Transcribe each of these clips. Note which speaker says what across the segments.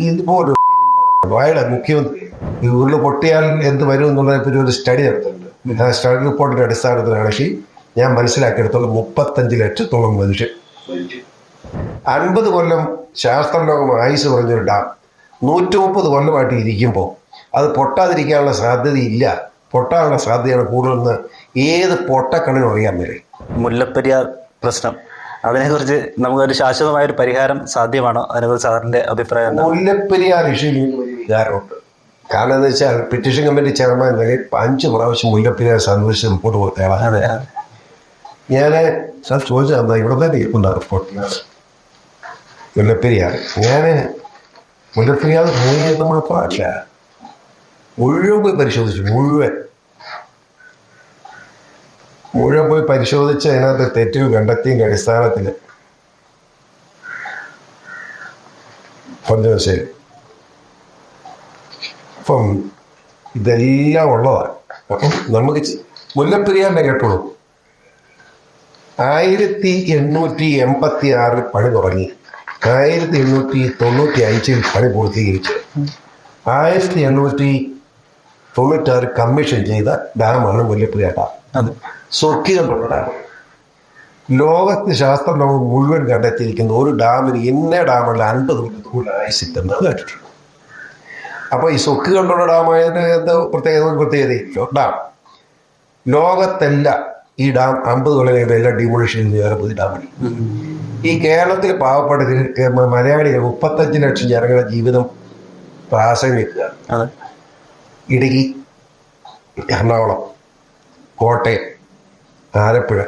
Speaker 1: ഇതുപോലെ അയാളെ മുഖ്യമന്ത്രി ഈ ഉരുള് പൊട്ടിയാൽ എന്ത് വരും എന്നുള്ളതിനെ ഒരു സ്റ്റഡി നടത്തുന്നുണ്ട്. ആ സ്റ്റഡി റിപ്പോർട്ടിന്റെ അടിസ്ഥാനത്തിലാണെങ്കിൽ ഞാൻ മനസ്സിലാക്കിയെടുത്തോളം 35 ലക്ഷത്തോളം മനുഷ്യൻ 50 കൊല്ലം ശാസ്ത്രലോകം ആയുസ് പറഞ്ഞൊരു ഡാം 130 കൊല്ലമായിട്ട് ഇരിക്കുമ്പോൾ അത് പൊട്ടാതിരിക്കാനുള്ള സാധ്യതയില്ല. പൊട്ടാനുള്ള സാധ്യതയാണ് കൂടുതലെന്ന് ഏത് പൊട്ടക്കണ്ണിനും അറിയാൻ വരെ.
Speaker 2: മുല്ലപ്പെരിയാർ പ്രശ്നം, അതിനെക്കുറിച്ച് നമുക്കൊരു ശാശ്വതമായൊരു പരിഹാരം സാധ്യമാണോ? അതിനെക്കുറിച്ച് സാറിൻ്റെ അഭിപ്രായം?
Speaker 1: മുല്ലപ്പെരിയാർ ഇഷ്യൂവിൽ വികാരമുണ്ട്. കാരണം എന്താ വെച്ചാൽ പെറ്റീഷൻ കമ്മിറ്റി ചെയർമാൻ നിലയിൽ 5 പ്രാവശ്യം മുല്ലപ്പെരിയാർ സന്ദർശിച്ച് റിപ്പോർട്ട് കൊടുത്തയാളാണ്.
Speaker 2: അതെ,
Speaker 1: ഞാൻ സാർ ചോദിച്ചാൽ ഇവിടെ തന്നെ ഉണ്ട് റിപ്പോർട്ട്. മുല്ലപ്പെരിയാർ മുല്ലപ്പെരിയാർ മൂല്യം മാത്രമല്ല, മുഴുവൻ പോയി പരിശോധിച്ചു. മുഴുവൻ പോയി പരിശോധിച്ച് അതിനകത്ത് തെറ്റുകൾ കണ്ടെത്തിയതിൻ്റെ അടിസ്ഥാനത്തിൽ ശരി. അപ്പം ഇതെല്ലാം ഉള്ളതാണ്. നമുക്ക് മുല്ലപ്പെരിയാറിൻ്റെ കേട്ടോളൂ. 1886 പണി തുടങ്ങി, 1895 പണി പൂർത്തീകരിച്ചു. 1896 കമ്മീഷൻ ചെയ്ത ഡാമാണ് മുല്ലപ്പെരിയാർ ഡാം. സ്വക്കികളുള്ള ഡാം. ലോകത്ത് ശാസ്ത്രലോകം മുഴുവൻ കണ്ടെത്തിയിരിക്കുന്ന ഒരു ഡാമിന് ഇന്ന ഡാമുള്ള 50 കൊല്ലം ആയുസിട്ടെന്ന് കേട്ടിട്ടുണ്ട്. അപ്പോൾ ഈ സ്വക്കുകളുള്ള ഡാമായതിന് എന്താ പ്രത്യേകതയില്ല. ഡാം ലോകത്തെല്ലാം ഈ ഡാം 50 കൊല്ലം എല്ലാം ഡിമോളിഷൻ ചെയ്ത് വേറെ പുതിയ ഡാമിൽ. ഈ കേരളത്തിൽ പാവപ്പെട്ട മലയാളികൾ 35 ലക്ഷം ജനങ്ങളുടെ ജീവിതം പ്രാസംഗിക്കുക. ഇടുക്കി, എറണാകുളം, കോട്ടയം, ആലപ്പുഴ,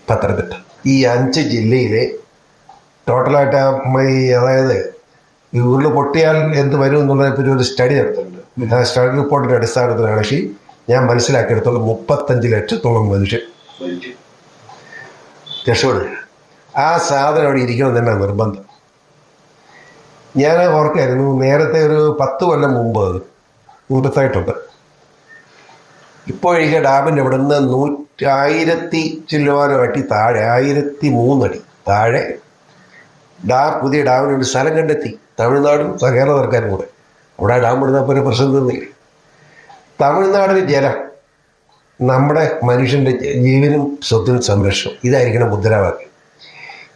Speaker 1: പത്തനംതിട്ട, ഈ 5 ജില്ലയിലെ ടോട്ടലായിട്ട് അതായത് ഈ ഉരുള് പൊട്ടിയാൽ എന്ത് വരും എന്നുള്ളതിനെ ഒരു സ്റ്റഡി നടത്തുന്നുണ്ട്. ആ സ്റ്റഡി റിപ്പോർട്ടിന്റെ അടിസ്ഥാനത്തിലാണെങ്കിൽ ഞാൻ മനസ്സിലാക്കിയെടുത്തോളം 35 ലക്ഷത്തോളം മനുഷ്യൻ രക്ഷപ്പെടുക. ആ സാധനം അവിടെ ഇരിക്കണം തന്നെ നിർബന്ധം. ഞാൻ ഓർക്കായിരുന്നു, നേരത്തെ ഒരു 10 കൊല്ലം മുമ്പ് മുമ്പത്തായിട്ടുണ്ട്. ഇപ്പോഴേക്ക് ഡാമിൻ്റെ ഇവിടെ നിന്ന് 1000 ചില്ലുവാനമായിട്ട് താഴെ 1003 അടി താഴെ പുതിയ ഡാമിന് ഒരു സ്ഥലം കണ്ടെത്തി. തമിഴ്നാടും കേരള സർക്കാരും കൂടെ. അവിടെ ഡാം ഇടുന്നപ്പോൾ ഒരു പ്രശ്നം തീർന്നില്ല. തമിഴ്നാടിന് ജലം, നമ്മുടെ മനുഷ്യൻ്റെ ജീവനും സ്വത്തിനും സംരക്ഷണം, ഇതായിരിക്കണം മുദ്രാവാക്യം.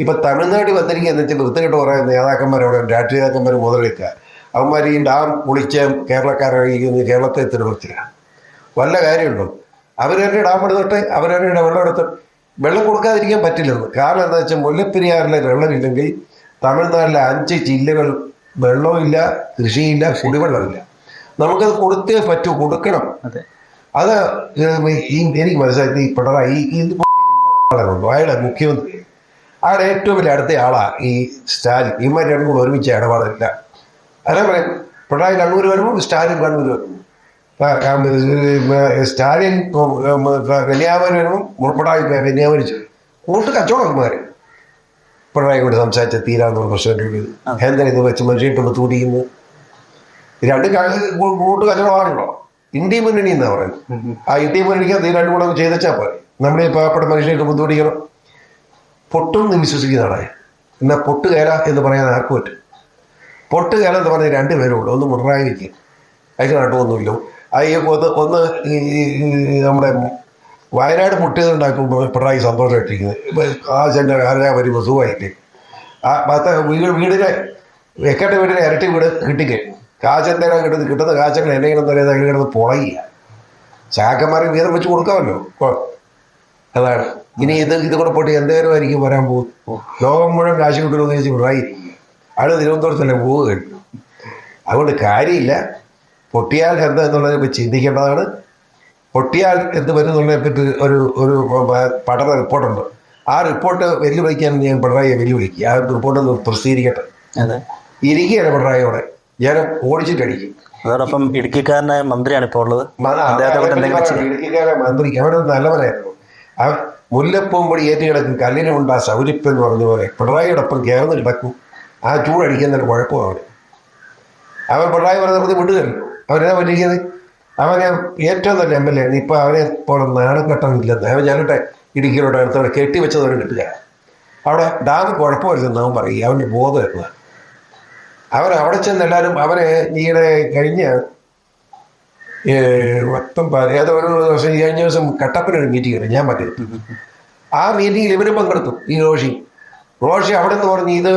Speaker 1: ഇപ്പം തമിഴ്നാട്ടിൽ വന്നിരിക്കുക വെച്ചാൽ വൃത്തികെട്ട് കുറേ നേതാക്കന്മാരവിടെ രാഷ്ട്രീയ നേതാക്കന്മാർ മുതലെടുക്കുക. അവന്മാർ ഈ ഡാം പൊളിച്ച് കേരളക്കാരഴിക്കുന്നത് കേരളത്തെ തിരുവനന്തപുരത്തിലാണ്. വല്ല കാര്യമുണ്ടോ? അവർ തന്നെ ഡാം എടുത്തിട്ട് അവർ തന്നെ വെള്ളം എടുത്ത് വെള്ളം കൊടുക്കാതിരിക്കാൻ പറ്റില്ലെന്ന്. കാരണം എന്താ വെച്ചാൽ മുല്ലപ്പെരിയാറിലെ വെള്ളമില്ലെങ്കിൽ തമിഴ്നാട്ടിലെ 5 ജില്ലകൾ വെള്ളമില്ല, കൃഷിയില്ല, കുടിവെള്ളമില്ല. നമുക്കത് കൊടുത്തേ പറ്റൂ, കൊടുക്കണം. അത് എനിക്ക് മനസ്സിലാക്കി ഈ പിണറായി ഉണ്ടോ അയാളെ മുഖ്യമന്ത്രി, അയാളെ ഏറ്റവും വലിയ അടുത്ത ആളാണ് ഈ സ്റ്റാലിൻ. ഇവന്മാർ രണ്ടും കൂടെ ഒരുമിച്ച് ഇടപാടില്ല. അതാ പറയാം, പിണറായി കണ്ണൂർ വരുമ്പോൾ സ്റ്റാലിൻ കണ്ണൂർ വരും, സ്റ്റാലിൻ കന്യാകുമാരി വരുമ്പോൾ പിണറായി കന്യാകുമാരി കൂട്ട് കച്ചവടന്മാർ പിണറായി കൊണ്ട് സംസാരിച്ച തീരാന്നുള്ള പ്രശ്നം. എന്താണ് ഇത് വെച്ച് മനുഷ്യട്ട് തൂടിക്കുന്നു? 2 കൂട്ട് കച്ചവടമാണല്ലോ. ഇന്ത്യ മുന്നണി എന്നാ പറയുന്നത്. ആ ഇന്ത്യ മുന്നണിക്ക് അത് 2 കൂടെ ചെയ്തച്ചാൽ പോലെ. നമ്മുടെ ഈ പാവപ്പെട്ട മനുഷ്യനായിട്ട് ബുദ്ധിമുട്ടിക്കണം. പൊട്ടൊന്നും വിശ്വസിക്കുന്നതാണ്. എന്നാൽ പൊട്ട് കയറ എന്ന് പറയാൻ ആർക്കും പറ്റും. പൊട്ട് കയറ എന്ന് പറഞ്ഞാൽ 2 പേരേ ഉള്ളൂ. ഒന്ന് പിണറായി നിൽക്കും, അതിന് നാട്ടമൊന്നുമില്ല. ഒന്ന് നമ്മുടെ വയനാട് മുട്ടിയതുണ്ടാക്കുമ്പോൾ പിണറായി സന്തോഷമായിട്ടിരിക്കുന്നത്. ആരാ വരുമ്പോൾ സുഖമായിട്ട് വീടിനെ വെക്കേണ്ട വീടിനെ ഇരട്ടി വീട് കിട്ടിക്കേ കാശെന്തേനാ കിട്ടുന്ന കാശങ്ങൾ എന്നെങ്കിലും പറയുന്നത് അതിൽ കിടന്ന് പുളയുക. ചാക്കന്മാർക്ക് വീതം വെച്ച് കൊടുക്കാമല്ലോ. അതാണ്. ഇനി ഇത് കൂടെ പോയിട്ട് എന്തേലും ആയിരിക്കും വരാൻ പോകും. ലോകം മുഴുവൻ കാശ് കിട്ടുമെന്ന് ചോദിച്ച് പിണറായി അയാൾ തിരുവനന്തപുരത്തല്ലേ പോവുക. അതുകൊണ്ട് കാര്യമില്ല. പൊട്ടിയാൽ എന്താ എന്നുള്ളതിനെ ചിന്തിക്കേണ്ടതാണ്. പൊട്ടിയാൽ എന്ത് വരും എന്നുള്ളതിനെപ്പറ്റി ഒരു പഠന റിപ്പോർട്ടുണ്ട്. ആ റിപ്പോർട്ട് വെല്ലുവിളിക്കാൻ ഞാൻ പിണറായിയെ വെല്ലുവിളിക്കുക. ആ റിപ്പോർട്ടൊന്ന് പ്രസിദ്ധീകരിക്കട്ടെ. ഇരിക്കുകയാണ് പിണറായിയോടെ, ജനം ഓടിച്ചിട്ടടിക്കും.
Speaker 2: അതോടൊപ്പം ഇടുക്കിക്കാരനായ മന്ത്രിയാണ് ഇപ്പോൾ ഉള്ളത്.
Speaker 1: ഇടുക്കിക്കാരൻ മന്ത്രി അവിടെ നല്ലവനായിരുന്നു. ആ മുല്ലപ്പൂമ്പൊടി ഏറ്റുകിടക്കും കല്ലിനുണ്ട് ആ സൗരിപ്പ് എന്ന് പറഞ്ഞ പോലെ പിണറായിയോടൊപ്പം ചേർന്ന് കിടക്കും. ആ ചൂടടിക്കുന്നൊരു കുഴപ്പമാണ്. അവൻ പിണറായി പറഞ്ഞത് വിടുകയല്ലോ. അവരെന്താ പറ്റിക്കുന്നത്? അവനെ ഏറ്റവും നല്ല MLA ആണ്. ഇപ്പം അവനെ പോലെ നാണക്കെട്ടമില്ലെന്ന് അവൻ ഞാനിട്ടെ ഇടുക്കിയിലോട്ട് അടുത്തവിടെ കെട്ടിവെച്ചതവരെ കിട്ടുക. അവിടെ ഡാം കുഴപ്പമില്ലെന്ന് അവൻ പറയും. അവൻ്റെ ബോധം എത്തുക. അവിടെ ചെന്ന് എല്ലാവരും അവരെ ഈയിടെ കഴിഞ്ഞ ഏതോ ഒരു ദിവസം കഴിഞ്ഞ ദിവസം കട്ടപ്പനൊരു മീറ്റിംഗ് ഉണ്ട്, ഞാൻ പറ്റും. ആ മീറ്റിങ്ങിൽ ഇവരും പങ്കെടുത്തു. ഈ റോഷി അവിടെ നിന്ന് പറഞ്ഞു ഇത്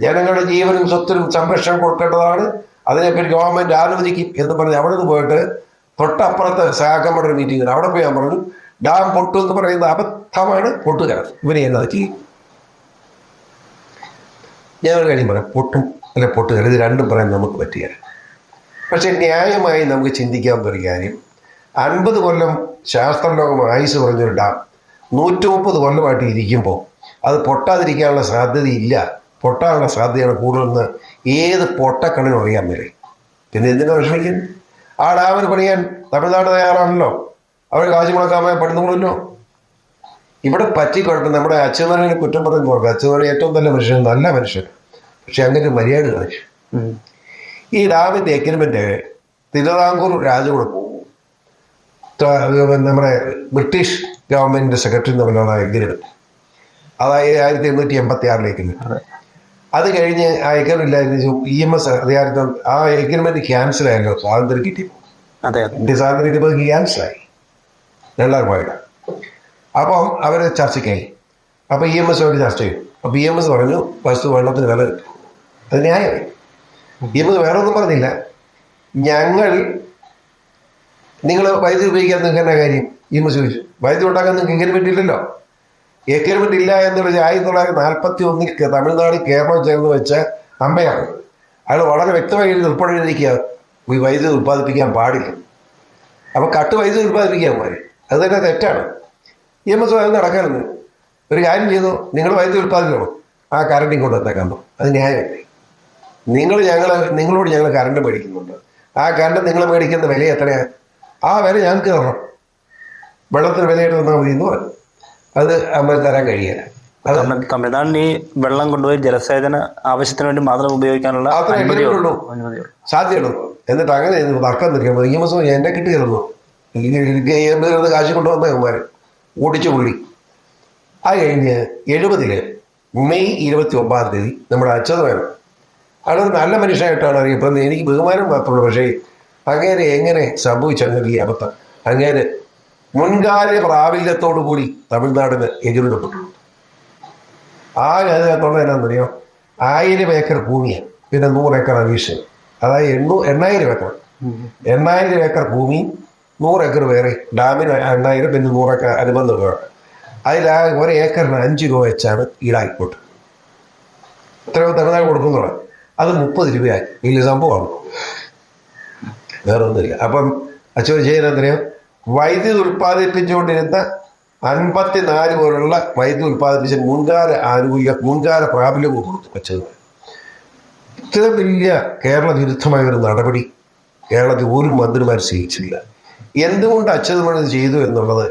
Speaker 1: ജനങ്ങളുടെ ജീവനും സ്വത്തിനും സംരക്ഷണം കൊടുക്കേണ്ടതാണ്, അതിനെപ്പറ്റി ഗവൺമെന്റ് ആലോചിക്കും എന്ന് പറഞ്ഞ് അവിടെ നിന്ന് പോയിട്ട് തൊട്ടപ്പുറത്ത് സഹാക്കമ്മയുടെ ഒരു മീറ്റിംഗ് അവിടെ പോയി ഞാൻ പറഞ്ഞു ഡാം പൊട്ടു എന്ന് പറയുന്ന അബദ്ധമാണ്, പൊട്ടുക ഇവനെ എന്നത് ചെയ്യും. ഞാൻ ഒരു കാര്യം പറയാം, പൊട്ടും അല്ലെ പൊട്ടുക ഇത് രണ്ടും പറയാൻ നമുക്ക് പറ്റുകയില്ല. പക്ഷെ ന്യായമായി നമുക്ക് ചിന്തിക്കാവുന്ന ഒരു കാര്യം, 50 കൊല്ലം ശാസ്ത്രലോകം ആയുസ് പറഞ്ഞൊരു ഡാം 130 കൊല്ലമായിട്ട് ഇരിക്കുമ്പോൾ അത് പൊട്ടാതിരിക്കാനുള്ള സാധ്യതയില്ല, പൊട്ടാനുള്ള സാധ്യതയാണ് കൂടുതലെന്ന് ഏത് പൊട്ടക്കണ്ണിനും അറിയാൻ വരെ. പിന്നെ എന്തിനാ വിഷമിക്കുന്നു? ആ ഡാമിന് പണിയാൻ തമിഴ്നാട് തയ്യാറാണല്ലോ, അവർ കാശ് മുടക്കാമേ പണിതുകൊള്ളല്ലോ. ഇവിടെ പറ്റിക്കുഴപ്പം നമ്മുടെ അച്യുതനെ കുറ്റം പറഞ്ഞു നോക്കാം. അച്യുതനെ ഏറ്റവും നല്ല മനുഷ്യൻ, നല്ല മനുഷ്യൻ, പക്ഷെ അങ്ങനെ മര്യാദ കാണിച്ചു. ഈ ഡാമിൻ്റെ എഗ്രിമെൻ്റ് തിരുവിതാംകൂർ രാജകുടുംബവും നമ്മുടെ ബ്രിട്ടീഷ് ഗവൺമെൻറ് സെക്രട്ടറി തമ്മിലുള്ള എഗ്രിമെൻറ്റ്, അതായത് 1886 അത് കഴിഞ്ഞ് ആ എഗ്രിമെൻറ്റിലായിരുന്നു EMS അധികാരത്തിൽ ആ എഗ്രിമെൻറ്റ് ക്യാൻസൽ ആയല്ലോ, സ്വാതന്ത്ര്യം കിട്ടിയപ്പോൾ. ഇന്ത്യ സ്വാതന്ത്ര്യം കിട്ടിയപ്പോൾ ക്യാൻസലായി രണ്ടായിരം. അപ്പം അവർ ചർച്ചയ്ക്കായി. അപ്പോൾ EMS വേണ്ടി ചർച്ച ചെയ്യും. അപ്പോൾ EMS പറഞ്ഞു വസ്തു വെള്ളത്തിന് വില കിട്ടും, അത് ന്യായമായി. EMS വേറെ ഒന്നും പറഞ്ഞില്ല, നിങ്ങൾ വൈദ്യുതി ഉപയോഗിക്കാൻ നിങ്ങൾക്ക് എന്നാ കാര്യം? EMS ചോദിച്ചു. വൈദ്യുതി ഉണ്ടാക്കാൻ നിങ്ങൾക്ക് എഗ്രിമെൻ്റ് ഇല്ലല്ലോ. എഗ്രിമെൻ്റ് ഇല്ല എന്നുള്ള 1941 തമിഴ്നാട് കേരളം ചേർന്ന് വെച്ച അമ്മയാണ്. അയാൾ വളരെ വ്യക്തമായി ഉൾപ്പെടെയിരിക്കുക ഈ വൈദ്യുതി ഉൽപ്പാദിപ്പിക്കാൻ പാടില്ല. അപ്പോൾ വൈദ്യുതി ഉൽപ്പാദിപ്പിക്കാൻ പാടില്ല, അത് തന്നെ തെറ്റാണ്. EMS അത് നടക്കാറുണ്ട്. ഒരു കാര്യം ചെയ്തു, നിങ്ങൾ വൈദ്യുതി ഉൽപ്പാദിക്കണം, ആ കറണ്ട് ഇങ്ങോട്ട് എത്തേക്കാൻ പോകും, അത് ന്യായമല്ലേ? നിങ്ങളോട് ഞങ്ങൾ കറണ്ട് മേടിക്കുന്നുണ്ട്, ആ കറണ്ട് നിങ്ങൾ മേടിക്കുന്ന വില എത്രയാണ്? ആ വില ഞങ്ങൾക്ക് തരണം, വെള്ളത്തിന് വിലയായിട്ട് തന്നാൽ മതി എന്ന് പറഞ്ഞു. അത് നമ്മൾ തരാൻ കഴിയില്ല.
Speaker 2: തമിഴ്നാടിന് ഈ വെള്ളം കൊണ്ടുപോയി ജലസേചന ആവശ്യത്തിന് വേണ്ടി മാത്രം ഉപയോഗിക്കാനുള്ള
Speaker 1: സാധ്യതയുള്ളൂ. എന്നിട്ട് അങ്ങനെ തർക്കം നിൽക്കുമ്പോൾ EMS എന്നെ കിട്ടുകയായിരുന്നു, കാശ് കൊണ്ടുവന്ന അവന്മാർ ഓടിച്ചു പുള്ളി. അത് കഴിഞ്ഞ് 70 മെയ് 29 നമ്മുടെ അച്യുതൻ അയാളൊരു നല്ല മനുഷ്യനായിട്ടാണ് അറിയപ്പെടുന്നത്. എനിക്ക് ബഹുമാനം മാത്രമുള്ളൂ. പക്ഷേ അങ്ങേരെ എങ്ങനെ സംഭവിച്ചങ്ങനെ ഈ അബദ്ധം? അങ്ങേര് മുൻകാല പ്രാബല്യത്തോടു കൂടി തമിഴ്നാടിന് എതിരിടപ്പെട്ടു. ആ അതിനകത്തുള്ള എന്നാന്നറിയോ, 1000 ഏക്കർ ഭൂമിയാണ്, പിന്നെ 100 ഏക്കർ അഡീഷൻ, അതായത് 8000 ഏക്കർ. 8000 ഏക്കർ ഭൂമി, 100 ഏക്കർ വേറെ, ഡാമിന് 8000, പിന്നെ 100 ഏക്കർ അനുബന്ധം വേറെ. അതിൽ ആ 1 ഏക്കറിന് 5 രൂപ വെച്ചാണ് ഈടാക്കിക്കോട്ട്. എത്രയോ തമിഴ്നാട് കൊടുക്കുന്നുള്ളത്, അത് 30 രൂപയായി. വലിയ സംഭവമാണ്, വേറെ ഒന്നുമില്ല. അപ്പം അച്ഛൻ ചെയ്യുന്നതെന്നറിയാം, വൈദ്യുതി ഉൽപ്പാദിപ്പിച്ചുകൊണ്ടിരുന്ന 54 പോലുള്ള വൈദ്യുതി ഉൽപ്പാദിപ്പിച്ച മുൻകാല പ്രാബല്യം കൊടുത്തു വെച്ചത്. ഇത്ര വലിയ കേരള വിരുദ്ധമായ ഒരു നടപടി കേരളത്തിൽ ഒരു മന്ത്രിമാർ സ്വീകരിച്ചില്ല. എന്തുകൊണ്ട് അച്യുതൻ ചെയ്തു എന്നുള്ളത്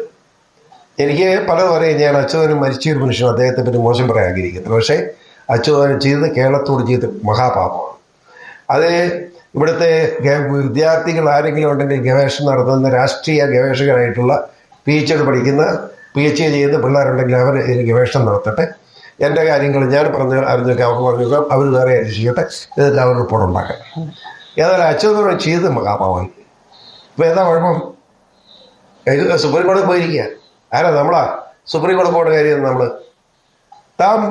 Speaker 1: എനിക്ക് പലതും അറിയാം. ഞാൻ അച്യുതൻ മരിച്ചൊരു മനുഷ്യൻ, അദ്ദേഹത്തെ പറ്റി മോശം പറയാൻ ആഗ്രഹിക്കുന്നത്. പക്ഷേ അച്യുതൻ ചെയ്തത് കേരളത്തോട് ചെയ്ത് മഹാപാപമാണ്. അത് ഇവിടുത്തെ വിദ്യാർത്ഥികൾ ആരെങ്കിലും ഉണ്ടെങ്കിൽ ഗവേഷണം നടത്തുന്ന രാഷ്ട്രീയ ഗവേഷകരായിട്ടുള്ള PhD പഠിക്കുന്ന PhD ചെയ്യുന്ന പിള്ളേരുണ്ടെങ്കിൽ അവർ ഗവേഷണം നടത്തട്ടെ. എൻ്റെ കാര്യങ്ങൾ ഞാൻ അറിഞ്ഞൊക്കെ അവർക്ക് പറഞ്ഞു അവർ വേറെ ചെയ്യട്ടെ, എന്നിട്ട് അവർ റിപ്പോർട്ട് ഉണ്ടാക്കാം. ഏതായാലും അച്യുതൻ ചെയ്ത് മഹാപാപമായി. ഇപ്പം എന്താ കുഴപ്പം? സുപ്രീം കോടതി പോയിരിക്കുക. നമ്മളാ സുപ്രീം കോടതി പോകേണ്ട കാര്യം നമ്മൾ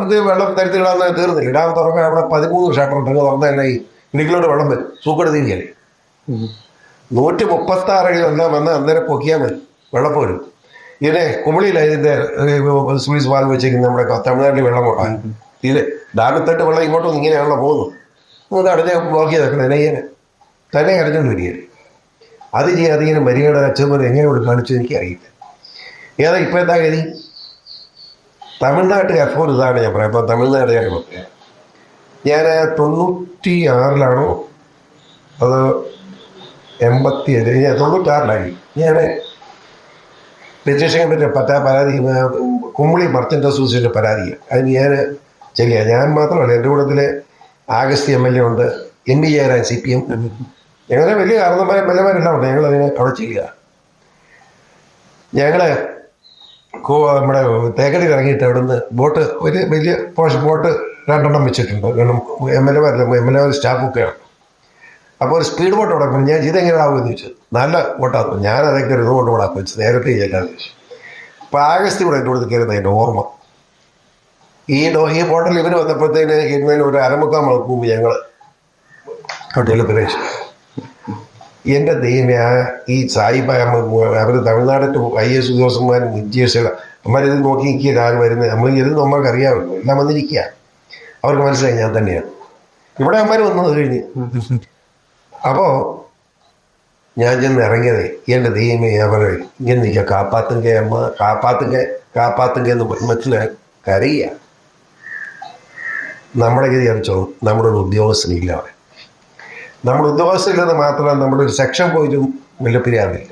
Speaker 1: ഇത് വെള്ളം തരത്തിലിടാന്ന് തീർന്നില്ല. ഇടാൻ തുറക്കാൻ അവിടെ 13 ഷട്ടർ ഉണ്ടെങ്കിൽ തുറന്നതന്നെ ഈ ഇടുക്കിലോട്ട് വെള്ളം വരും, സൂക്കട് തീരുകയല്ലേ. 136 അടി വെള്ളം വന്ന് അന്നേരം പൊക്കിയാൽ മതി, വെള്ളം പോരും. ഇതിനെ കുമളിയില്ല ഇതിൻ്റെ സ്വിസ് വാങ്ങി വെച്ചേക്കുന്നത് നമ്മുടെ തമിഴ്നാട്ടിൽ വെള്ളം കൊണ്ടാണ്. ഇത് ഡാമിത്തട്ട് വെള്ളം ഇങ്ങോട്ടും ഇങ്ങനെയാണല്ലോ പോകുന്നത്. അത് അടഞ്ഞ് ബ്ലോക്ക് ചെയ്തേക്കണം, തന്നെ കരഞ്ഞോണ്ട് വരികയല്ലേ. അത് ചെയ്യാതെ ഇങ്ങനെ മരികയുടെ അച്ഛന്മാർ എങ്ങനെ കാണിച്ചു എനിക്കറിയില്ല. ഏതാ ഇപ്പം എന്താ ഗതി? തമിഴ്നാട്ടുകാർ ഇതാണ് ഞാൻ പറയാം. ഇപ്പം തമിഴ്നാട്ടുകാർ പറയാം, ഞാൻ 96 അത് 87 96 ഞാൻ രജിസ്ട്രേഷൻ പറ്റിയ പരാതി കുമ്പളി മർച്ചൻ്റ് അസോസിയേഷൻ പരാതി അതിന് ഞാൻ ചെയ്യുക. ഞാൻ മാത്രമല്ല, എൻ്റെ കൂട്ടത്തിൽ ആഗസ്തി MLA ഉണ്ട്, MP ജയരാൻ CPM, ഞങ്ങളെ വലിയ കാരണന്മാരും വല്ലമാരെല്ലാം ഉണ്ട്. ഞങ്ങളതിനെ അവിടെ ചെയ്യുക. ഞങ്ങൾ നമ്മുടെ തേക്കടിയിൽ ഇറങ്ങിയിട്ട് അവിടെ നിന്ന് ബോട്ട്, ഒരു വലിയ ബോട്ട് 2 വെച്ചിട്ടുണ്ട്. കാരണം MLA സ്റ്റാഫൊക്കെയാണ്. അപ്പോൾ ഒരു സ്പീഡ് ബോട്ട് ഓടാൻ ഞാൻ ഇതെങ്ങനെയാവുമെന്ന് ചോദിച്ചു. നല്ല ബോട്ടാകും. ഞാൻ അതൊക്കെ ഒരു ഇതുകൊണ്ട് ഓടാക്കി വെച്ചു. നേരത്തെ ചെയ്യാൻ ചോദിച്ചു. അപ്പോൾ ആഗസ്റ്റ് കൂടെ എൻ്റെ അടുത്ത് കയറുന്ന എൻ്റെ ഓർമ്മ. ഈ ബോട്ടിൽ ഇവർ വന്നപ്പോഴത്തേന് ഇന്നലെ ഒരു 1/4 മണിക്കൂർ മുമ്പ് ഞങ്ങൾ ഹോട്ടലിൽ പ്രവേശിച്ചു. എൻ്റെ ദൈവമേ, ഈ സായിബ അവർ തമിഴ്നാടിൻ്റെ IAS ഉദ്യോഗസ്ഥന്മാരും വിദ്യാഭ്യാസ അമ്മമാരിത് നോക്കി നിൽക്കുക. ആര് വരുന്നത് നമ്മൾ എഴുതുന്ന നമ്മൾക്ക് അറിയാമല്ലോ. എല്ലാം വന്നിരിക്കുക. അവർക്ക് മനസ്സിലായി ഞാൻ തന്നെയാണ്. ഇവിടെ അമ്മമാർ വന്നത് കഴിഞ്ഞ്. അപ്പോൾ ഞാൻ ചെന്ന് ഇറങ്ങിയതേ എൻ്റെ ദൈവമേ, അവർ ഇങ്ങനെ നിൽക്കുക. കാപ്പാത്തുങ്ക അമ്മ, കാപ്പാത്തുങ്ക എന്ന് മനസ്സിലായി കരയുക. നമ്മുടെ ഗതി അറിയിച്ചോ, നമ്മുടെ ഒരു ഉദ്യോഗസ്ഥനില്ല അവിടെ. നമ്മുടെ ഉദ്യോഗസ്ഥരില്ലെന്ന് മാത്രമല്ല, നമ്മുടെ ഒരു സെക്ഷൻ പോയിട്ടും മുല്ലപ്പെരിയാറില്ല.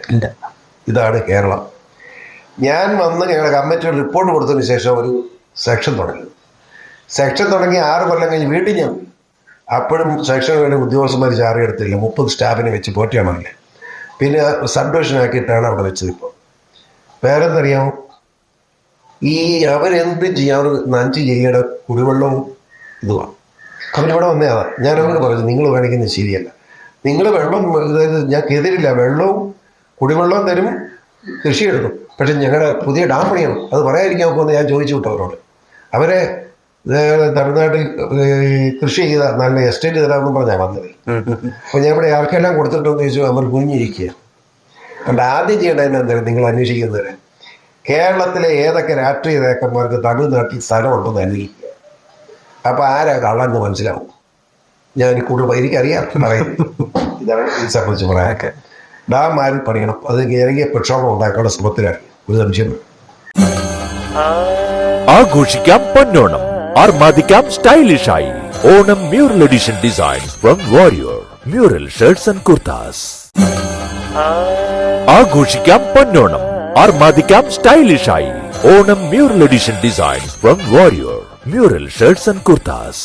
Speaker 1: ഇതാണ് കേരളം. ഞാൻ വന്ന് ഞങ്ങളുടെ കമ്മിറ്റിയുടെ റിപ്പോർട്ട് കൊടുത്തതിന് ശേഷം ഒരു സെക്ഷൻ തുടങ്ങി. സെക്ഷൻ തുടങ്ങി 6 കൊല്ലം കഴിഞ്ഞ് വീട്ടിൽ ഞാൻ അപ്പോഴും സെക്ഷന് വേണ്ടി ഉദ്യോഗസ്ഥന്മാർ ചാറിയെടുത്തില്ല. 30 സ്റ്റാഫിനെ വെച്ച് പോറ്റിയാണല്ലേ. പിന്നെ സബ് ഡിവിഷനാക്കിയിട്ടാണ് അവിടെ വെച്ചത്. ഇപ്പോൾ വേറെന്തറിയാമോ, ഈ അവരെന്ത് ചെയ്യാൻ ഒരു 5 ജില്ലയുടെ കുടിവെള്ളവും ഇതുമാണ്. അവരിവിടെ വന്നേ അതാ. ഞാൻ അവരോട് പറഞ്ഞു, നിങ്ങൾ കാണിക്കുന്നത് ശരിയല്ല. നിങ്ങൾ വെള്ളം, അതായത് ഞങ്ങൾക്ക് എതിരില്ല, വെള്ളവും കുടിവെള്ളവും തരും, കൃഷി എടുക്കും. പക്ഷെ ഞങ്ങളുടെ പുതിയ ഡാം പണിയണം. അത് പറയാതിരിക്കാൻ നോക്കുമെന്ന് ഞാൻ ചോദിച്ചു വിട്ടു അവരോട്. അവരെ തമിഴ്നാട്ടിൽ കൃഷി ചെയ്ത നല്ല എസ്റ്റേറ്റ് തരാമെന്ന് പറഞ്ഞാൽ വന്നത്. അപ്പോൾ ഞാൻ ഇവിടെ ആർക്കെല്ലാം കൊടുത്തിട്ടുണ്ടെന്ന് ചോദിച്ചു. അവർ കുഞ്ഞിരിക്കുക. അതുകൊണ്ട് ആദ്യം ചെയ്യേണ്ടത് എന്തായാലും നിങ്ങൾ അന്വേഷിക്കുന്നത്, കേരളത്തിലെ ഏതൊക്കെ രാഷ്ട്രീയ നേതാക്കന്മാർക്ക് തമിഴ്നാട്ടിൽ സ്ഥലമുണ്ടെന്ന് അന്വേഷിക്കുക. അപ്പോൾ ആരാ കള്ളെന്ന് മനസ്സിലാവും. ഞാൻ കൂടുതൽ എനിക്കറിയാം പറയുന്നത്. ഇതാണ് ഇത് സംബന്ധിച്ച് പറയാനൊക്കെ. ഡാം ആരും പണിയണം. അത് ഇറങ്ങിയ പ്രക്ഷോഭം ഉണ്ടാക്കാനുള്ള ശ്രമത്തിലാണ്. ഒരു സംശയം.
Speaker 3: ആഘോഷിക്കാം പൊന്നോണം, ആർമാദിക്കാം സ്റ്റൈലിഷായി. Onam mural edition designs from Warrier mural shirts and kurtas. ആഘോഷിക്കാം പൊന്നോണം, ആർമാദിക്കാം സ്റ്റൈലിഷായി. Onam mural edition designs from Warrier mural shirts and kurtas.